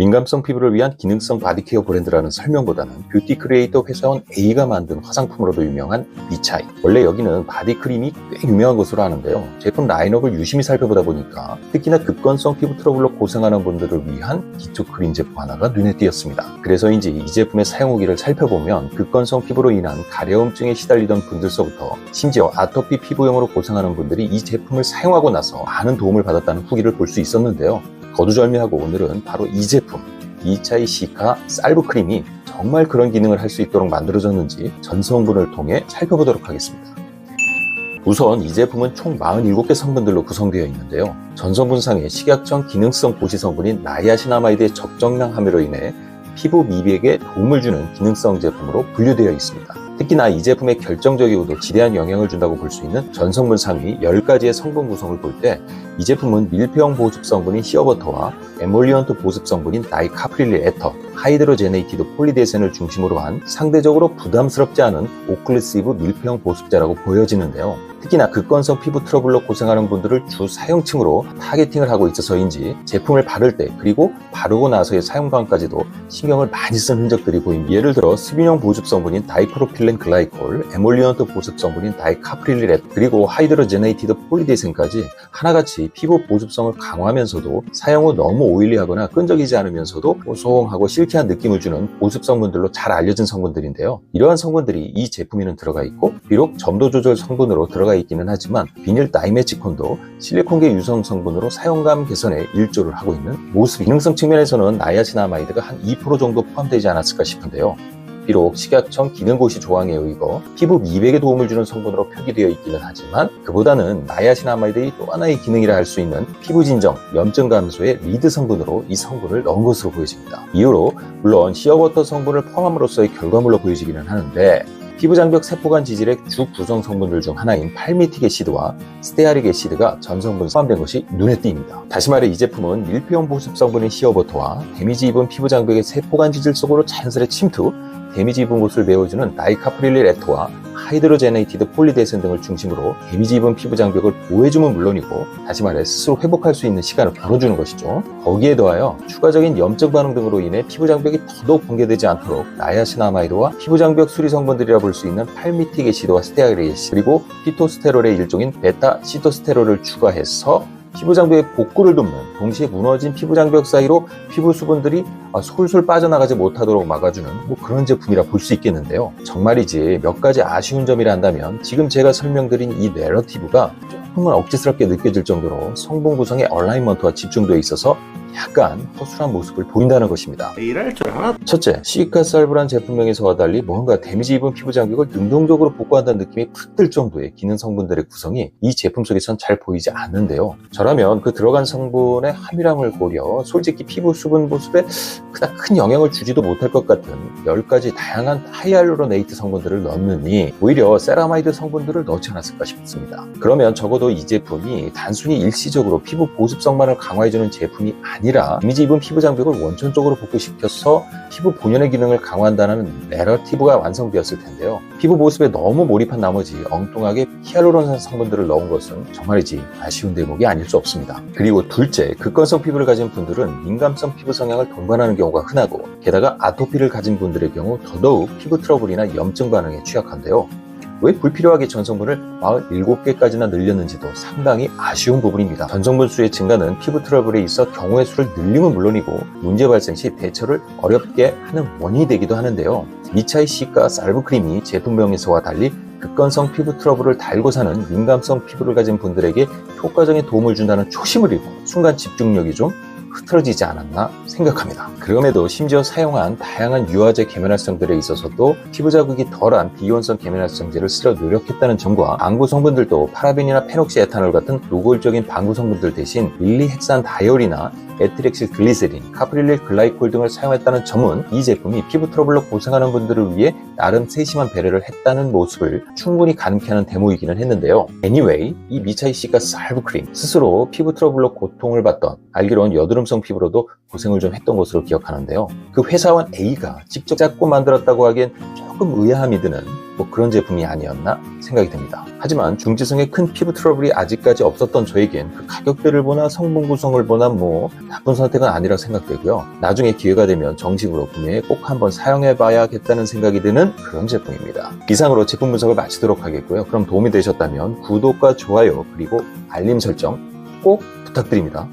민감성 피부를 위한 기능성 바디케어 브랜드라는 설명보다는 뷰티 크리에이터 회사원 A가 만든 화장품으로도 유명한 미차이. 원래 여기는 바디크림이 꽤 유명한 곳으로 아는데요. 제품 라인업을 유심히 살펴보다 보니까 특히나 급건성 피부 트러블로 고생하는 분들을 위한 기초 크림 제품 하나가 눈에 띄었습니다. 그래서인지 이 제품의 사용 후기를 살펴보면 급건성 피부로 인한 가려움증에 시달리던 분들서부터 심지어 아토피 피부염으로 고생하는 분들이 이 제품을 사용하고 나서 많은 도움을 받았다는 후기를 볼 수 있었는데요. 거두절미하고 오늘은 바로 이 제품 미차이 시카 살브 크림이 정말 그런 기능을 할 수 있도록 만들어졌는지 전 성분을 통해 살펴보도록 하겠습니다. 우선 이 제품은 총 47개 성분들로 구성되어 있는데요. 전 성분상의 식약청 기능성 보시 성분인 나이아신아마이드의 적정량 함유로 인해 피부 미백에 도움을 주는 기능성 제품으로 분류되어 있습니다. 특히나 이 제품의 결정적이고도 지대한 영향을 준다고 볼 수 있는 전 성분 상위 10가지의 성분 구성을 볼 때 이 제품은 밀폐형 보습 성분인 시어버터와 에몰리언트 보습 성분인 다이카프릴릴 에터, 하이드로제네이티드 폴리데센을 중심으로 한 상대적으로 부담스럽지 않은 오클루시브 밀폐형 보습제라고 보여지는데요. 특히나 극건성 피부 트러블로 고생하는 분들을 주 사용층으로 타겟팅을 하고 있어서인지 제품을 바를 때 그리고 바르고 나서의 사용감까지도 신경을 많이 쓴 흔적들이 보입니다. 예를 들어 수분형 보습 성분인 다이프로필렌 글라이콜, 에몰리언트 보습 성분인 다이카프릴릴 에터, 그리고 하이드로제네이티드 폴리데센까지 하나같이 피부 보습성을 강화하면서도 사용 후 너무 오일리하거나 끈적이지 않으면서도 뽀송하고 실키한 느낌을 주는 보습 성분들로 잘 알려진 성분들인데요. 이러한 성분들이 이 제품에는 들어가 있고 비록 점도 조절 성분으로 들어가 있기는 하지만 비닐 다이메치콘도 실리콘계 유성 성분으로 사용감 개선에 일조를 하고 있는 모습. 기능성 측면에서는 나이아신아마이드가 한 2% 정도 포함되지 않았을까 싶은데요. 비록 식약청 기능고시 조항에 의거 피부 미백에 도움을 주는 성분으로 표기되어 있기는 하지만 그보다는 나이아신아마이드의 또 하나의 기능이라 할 수 있는 피부 진정, 염증 감소의 리드 성분으로 이 성분을 넣은 것으로 보여집니다. 이후로 물론 시어버터 성분을 포함함으로써의 결과물로 보여지기는 하는데 피부장벽 세포간 지질의 주 구성 성분들 중 하나인 팔미틱 애시드와 스테아릭 애시드가 전 성분 포함된 것이 눈에 띕니다. 다시 말해 이 제품은 밀폐형 보습 성분인 시어버터와 데미지 입은 피부장벽의 세포간 지질 속으로 자연스레 침투, 데미지 입은 곳을 메워주는 다이카프릴릴 에터와 하이드로제네이티드 폴리데센 등을 중심으로 데미지 입은 피부 장벽을 보호해주면 물론이고 다시 말해 스스로 회복할 수 있는 시간을 벌어주는 것이죠. 거기에 더하여 추가적인 염증 반응 등으로 인해 피부 장벽이 더더욱 붕괴되지 않도록 나이아신아마이드와 피부 장벽 수리 성분들이라 볼 수 있는 팔미틱 애시드와 스테아릭 애시드 그리고 피토스테롤의 일종인 베타 시토스테롤을 추가해서 피부 장벽의 복구를 돕는 동시에 무너진 피부 장벽 사이로 피부 수분들이 솔솔 빠져나가지 못하도록 막아주는 그런 제품이라 볼 수 있겠는데요. 정말이지 몇 가지 아쉬운 점이라 한다면 지금 제가 설명드린 이 내러티브가 조금은 억지스럽게 느껴질 정도로 성분 구성의 얼라이먼트와 집중도에 있어서 약간 허술한 모습을 보인다는 것입니다. 일할 줄 알아? 첫째, 시카 살브란 제품명에서와 달리 뭔가 데미지 입은 피부 장벽을 능동적으로 복구한다는 느낌이 팍 들 정도의 기능 성분들의 구성이 이 제품 속에선 잘 보이지 않는데요. 저라면 그 들어간 성분의 함유량을 고려 솔직히 피부 수분 보습에 그닥 큰 영향을 주지도 못할 것 같은 10가지 다양한 하이알루로네이트 성분들을 넣느니 오히려 세라마이드 성분들을 넣지 않았을까 싶습니다. 그러면 적어도 이 제품이 단순히 일시적으로 피부 보습성만을 강화해주는 제품이 아니라 데미지 입은 피부 장벽을 원천적으로 복구시켜서 피부 본연의 기능을 강화한다는 내러티브가 완성되었을 텐데요. 피부 보습에 너무 몰입한 나머지 엉뚱하게 히알루론산 성분들을 넣은 것은 정말이지 아쉬운 대목이 아닐 수 없습니다. 그리고 둘째, 극건성 피부를 가진 분들은 민감성 피부 성향을 동반하는 경우가 흔하고 게다가 아토피를 가진 분들의 경우 더더욱 피부 트러블이나 염증 반응에 취약한데요. 왜 불필요하게 전성분을 47개까지나 늘렸는지도 상당히 아쉬운 부분입니다. 전성분 수의 증가는 피부 트러블에 있어 경우의 수를 늘리면 물론이고 문제 발생 시 대처를 어렵게 하는 원인이 되기도 하는데요. 미차이 시카 살브 크림이 제품명에서와 달리 극건성 피부 트러블을 달고 사는 민감성 피부를 가진 분들에게 효과적인 도움을 준다는 초심을 잃고 순간 집중력이 좀 흐트러지지 않았나 생각합니다. 그럼에도 심지어 사용한 다양한 유화제 계면활성들에 있어서도 피부 자극이 덜한 비이온성 계면활성제를 쓰려 노력했다는 점과 방부 성분들도 파라벤이나 페녹시에탄올 같은 노골적인 방부 성분들 대신 밀리헥산 다이올이나 에틸엑실 글리세린, 카프릴릴 글라이콜 등을 사용했다는 점은 이 제품이 피부 트러블로 고생하는 분들을 위해 나름 세심한 배려를 했다는 모습을 충분히 가늠케 하는 대목이기는 했는데요. Anyway, 이 미차이 시카 살브 크림 스스로 피부 트러블로 고통을 받던 알기론 여드름성 피부로도 고생을 좀 했던 것으로 기억하는데요. 그 회사원 A가 직접 잡고 만들었다고 하기엔 조금 의아함이 드는 그런 제품이 아니었나 생각이 듭니다. 하지만 중지성의 큰 피부 트러블이 아직까지 없었던 저에겐 그 가격대를 보나 성분 구성을 보나 나쁜 선택은 아니라 생각되고요. 나중에 기회가 되면 정식으로 구매해 꼭 한번 사용해 봐야겠다는 생각이 드는 그런 제품입니다. 이상으로 제품 분석을 마치도록 하겠고요. 그럼 도움이 되셨다면 구독과 좋아요 그리고 알림 설정 꼭 부탁드립니다.